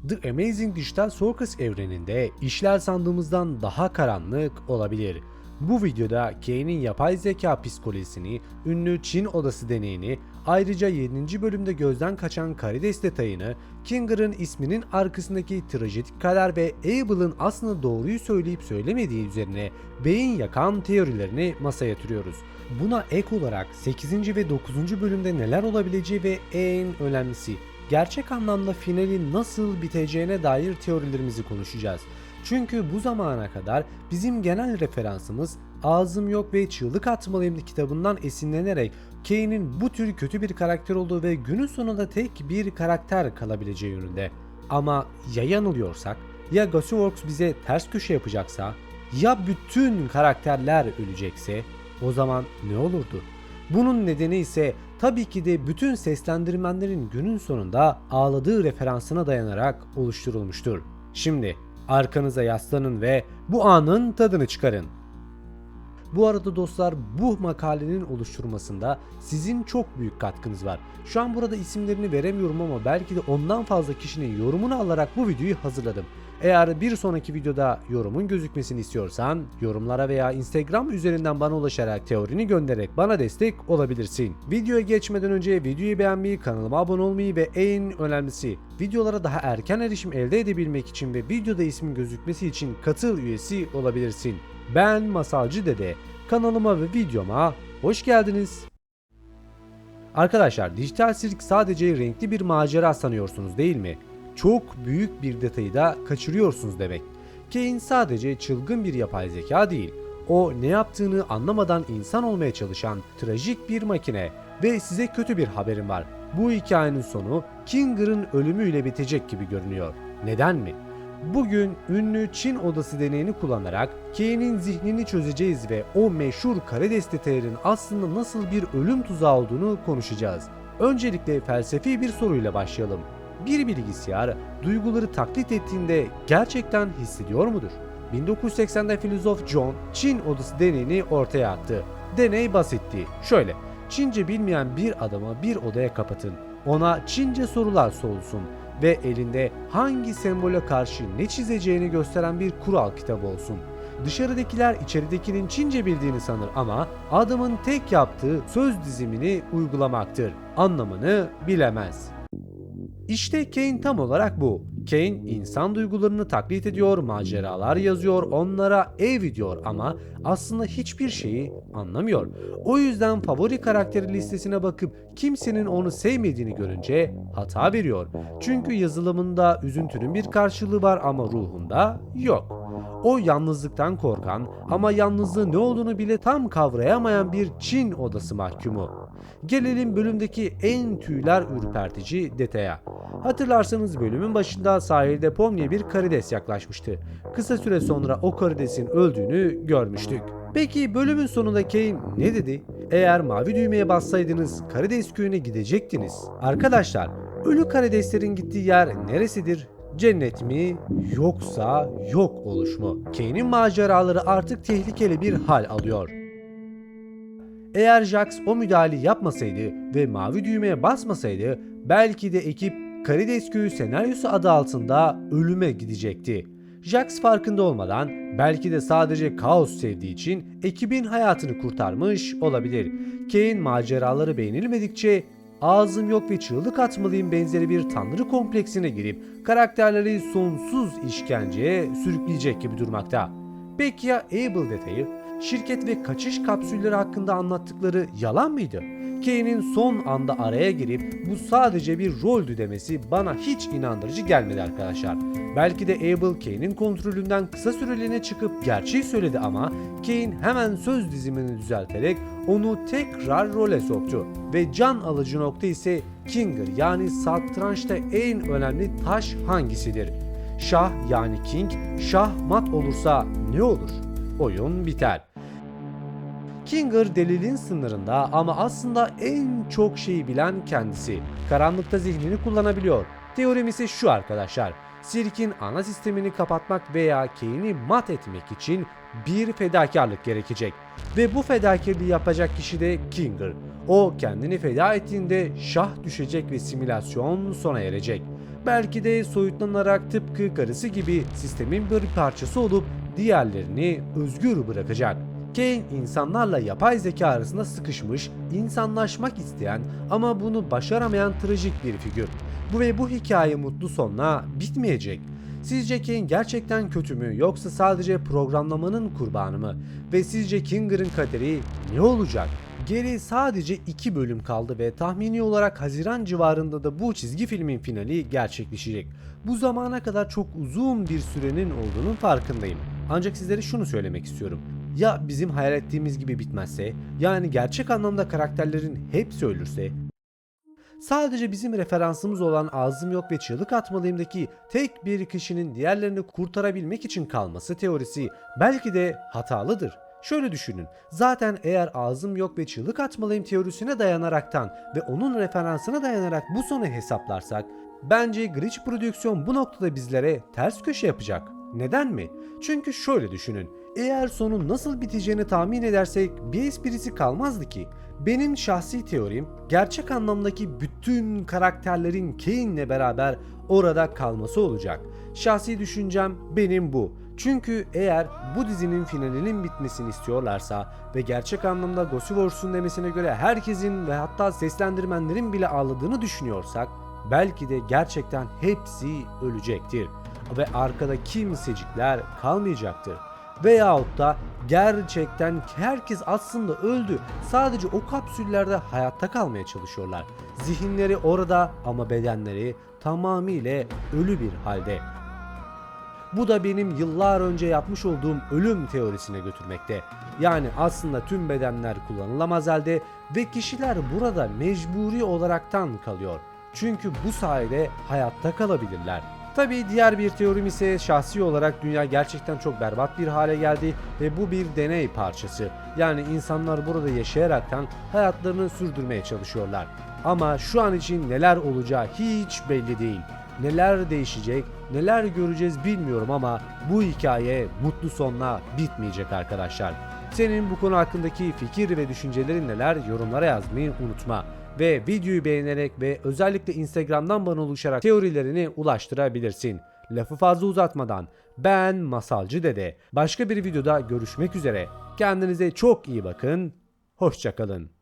The Amazing Digital Circus evreninde işler sandığımızdan daha karanlık olabilir. Bu videoda Kane'in yapay zeka psikolojisini, ünlü Çin odası deneyini, ayrıca 7. bölümde gözden kaçan karides detayını, Kinger'ın isminin arkasındaki trajedik kader ve Abel'ın aslında doğruyu söyleyip söylemediği üzerine beyin yakan teorilerini masaya yatırıyoruz. Buna ek olarak 8. ve 9. bölümde neler olabileceği ve en önemlisi gerçek anlamda finalin nasıl biteceğine dair teorilerimizi konuşacağız. Çünkü bu zamana kadar bizim genel referansımız Ağzım Yok ve Çığlık Atmalıyım kitabından esinlenerek Kane'in bu tür kötü bir karakter olduğu ve günün sonunda tek bir karakter kalabileceği yönünde. Ama ya yanılıyorsak, ya Gasuworks bize ters köşe yapacaksa, ya bütün karakterler ölecekse o zaman ne olurdu? Bunun nedeni ise tabii ki de bütün seslendirmenlerin günün sonunda ağladığı referansına dayanarak oluşturulmuştur. Şimdi arkanıza yaslanın ve bu anın tadını çıkarın. Bu arada dostlar, bu makalenin oluşturulmasında sizin çok büyük katkınız var. Şu an burada isimlerini veremiyorum ama belki de ondan fazla kişinin yorumunu alarak bu videoyu hazırladım. Eğer bir sonraki videoda yorumun gözükmesini istiyorsan yorumlara veya Instagram üzerinden bana ulaşarak teorini göndererek bana destek olabilirsin. Videoya geçmeden önce videoyu beğenmeyi, kanalıma abone olmayı ve en önemlisi videolara daha erken erişim elde edebilmek için ve videoda ismin gözükmesi için katıl üyesi olabilirsin. Ben Masalcı Dede, kanalıma ve videoma hoş geldiniz. Arkadaşlar, dijital sirk sadece renkli bir macera sanıyorsunuz değil mi? Çok büyük bir detayı da kaçırıyorsunuz demek. Kane sadece çılgın bir yapay zeka değil. O ne yaptığını anlamadan insan olmaya çalışan trajik bir makine ve size kötü bir haberim var. Bu hikayenin sonu Kinger'ın ölümüyle bitecek gibi görünüyor. Neden mi? Bugün ünlü Çin odası deneyini kullanarak Kane'in zihnini çözeceğiz ve o meşhur karides detayının aslında nasıl bir ölüm tuzağı olduğunu konuşacağız. Öncelikle felsefi bir soruyla başlayalım. Bir bilgisayar duyguları taklit ettiğinde gerçekten hissediyor mudur? 1980'de filozof John Çin odası deneyini ortaya attı. Deney basitti. Şöyle, Çince bilmeyen bir adamı bir odaya kapatın. Ona Çince sorular sorulsun ve elinde hangi sembole karşı ne çizeceğini gösteren bir kural kitabı olsun. Dışarıdakiler içeridekinin Çince bildiğini sanır ama adamın tek yaptığı söz dizimini uygulamaktır. Anlamını bilemez. İşte Kane tam olarak bu. Kane insan duygularını taklit ediyor, maceralar yazıyor, onlara diyor ama aslında hiçbir şeyi anlamıyor. O yüzden favori karakteri listesine bakıp kimsenin onu sevmediğini görünce hata veriyor. Çünkü yazılımında üzüntünün bir karşılığı var ama ruhunda yok. O yalnızlıktan korkan ama yalnızlığın ne olduğunu bile tam kavrayamayan bir Çin odası mahkumu. Gelelim bölümdeki en tüyler ürpertici detaya. Hatırlarsanız bölümün başında sahilde Pomni'ye bir karides yaklaşmıştı. Kısa süre sonra o karidesin öldüğünü görmüştük. Peki bölümün sonunda Kane ne dedi? Eğer mavi düğmeye bassaydınız karides köyüne gidecektiniz. Arkadaşlar, ölü karideslerin gittiği yer neresidir? Cennet mi yoksa yok oluş mu? Kane'in maceraları artık tehlikeli bir hal alıyor. Eğer Jax o müdahaleyi yapmasaydı ve mavi düğmeye basmasaydı belki de ekip Karides Köyü senaryosu adı altında ölüme gidecekti. Jax farkında olmadan belki de sadece kaos sevdiği için ekibin hayatını kurtarmış olabilir. Kane maceraları beğenilmedikçe Ağzım Yok ve Çığlık Atmalıyım benzeri bir tanrı kompleksine girip karakterleri sonsuz işkenceye sürükleyecek gibi durmakta. Peki ya Abel detayı? Şirket ve kaçış kapsülleri hakkında anlattıkları yalan mıydı? Kane'in son anda araya girip bu sadece bir roldü demesi bana hiç inandırıcı gelmedi arkadaşlar. Belki de Abel Kane'in kontrolünden kısa süreliğine çıkıp gerçeği söyledi ama Kane hemen söz dizimini düzelterek onu tekrar role soktu. Ve can alıcı nokta ise Kinger, yani satrançta en önemli taş hangisidir? Şah yani King, şah mat olursa ne olur? Oyun biter. Kinger deliliğin sınırında ama aslında en çok şeyi bilen kendisi. Karanlıkta zihnini kullanabiliyor. Teorim ise şu arkadaşlar. Sirkin ana sistemini kapatmak veya Kane'i mat etmek için bir fedakarlık gerekecek. Ve bu fedakarlığı yapacak kişi de Kinger. O kendini feda ettiğinde şah düşecek ve simülasyon sona erecek. Belki de soyutlanarak tıpkı karısı gibi sistemin bir parçası olup diğerlerini özgür bırakacak. Kane insanlarla yapay zeka arasında sıkışmış, insanlaşmak isteyen ama bunu başaramayan trajik bir figür. Bu hikaye mutlu sonla bitmeyecek. Sizce Kane gerçekten kötü mü yoksa sadece programlamanın kurbanı mı? Ve sizce Kinger'ın kaderi ne olacak? Geri sadece 2 bölüm kaldı ve tahmini olarak Haziran civarında da bu çizgi filmin finali gerçekleşecek. Bu zamana kadar çok uzun bir sürenin olduğunun farkındayım. Ancak sizlere şunu söylemek istiyorum. Ya bizim hayal ettiğimiz gibi bitmezse, yani gerçek anlamda karakterlerin hepsi ölürse, sadece bizim referansımız olan Ağzım Yok ve Çığlık Atmalıyım'daki tek bir kişinin diğerlerini kurtarabilmek için kalması teorisi belki de hatalıdır. Şöyle düşünün, zaten eğer Ağzım Yok ve Çığlık Atmalıyım teorisine dayanaraktan ve onun referansına dayanarak bu sonu hesaplarsak, bence Glitch Prodüksiyon bu noktada bizlere ters köşe yapacak. Neden mi? Çünkü şöyle düşünün, eğer sonun nasıl biteceğini tahmin edersek bir esprisi kalmazdı ki. Benim şahsi teorim gerçek anlamdaki bütün karakterlerin Kane'le beraber orada kalması olacak. Şahsi düşüncem benim bu. Çünkü eğer bu dizinin finalinin bitmesini istiyorlarsa ve gerçek anlamda Gossyverse'ün demesine göre herkesin ve hatta seslendirmenlerin bile ağladığını düşünüyorsak, belki de gerçekten hepsi ölecektir ve arkada kimsecikler kalmayacaktır. Veyahut da gerçekten herkes aslında öldü. Sadece o kapsüllerde hayatta kalmaya çalışıyorlar. Zihinleri orada ama bedenleri tamamıyla ölü bir halde. Bu da benim yıllar önce yapmış olduğum ölüm teorisine götürmekte. Yani aslında tüm bedenler kullanılamaz halde ve kişiler burada mecburi olaraktan kalıyor. Çünkü bu sayede hayatta kalabilirler. Tabii diğer bir teorim ise şahsi olarak dünya gerçekten çok berbat bir hale geldi ve bu bir deney parçası. Yani insanlar burada yaşayaraktan hayatlarını sürdürmeye çalışıyorlar. Ama şu an için neler olacağı hiç belli değil. Neler değişecek, neler göreceğiz bilmiyorum ama bu hikaye mutlu sonla bitmeyecek arkadaşlar. Senin bu konu hakkındaki fikir ve düşüncelerin neler, yorumlara yazmayı unutma. Ve videoyu beğenerek ve özellikle Instagram'dan bana ulaşarak teorilerini ulaştırabilirsin. Lafı fazla uzatmadan ben Masalcı Dede. Başka bir videoda görüşmek üzere. Kendinize çok iyi bakın. Hoşça kalın.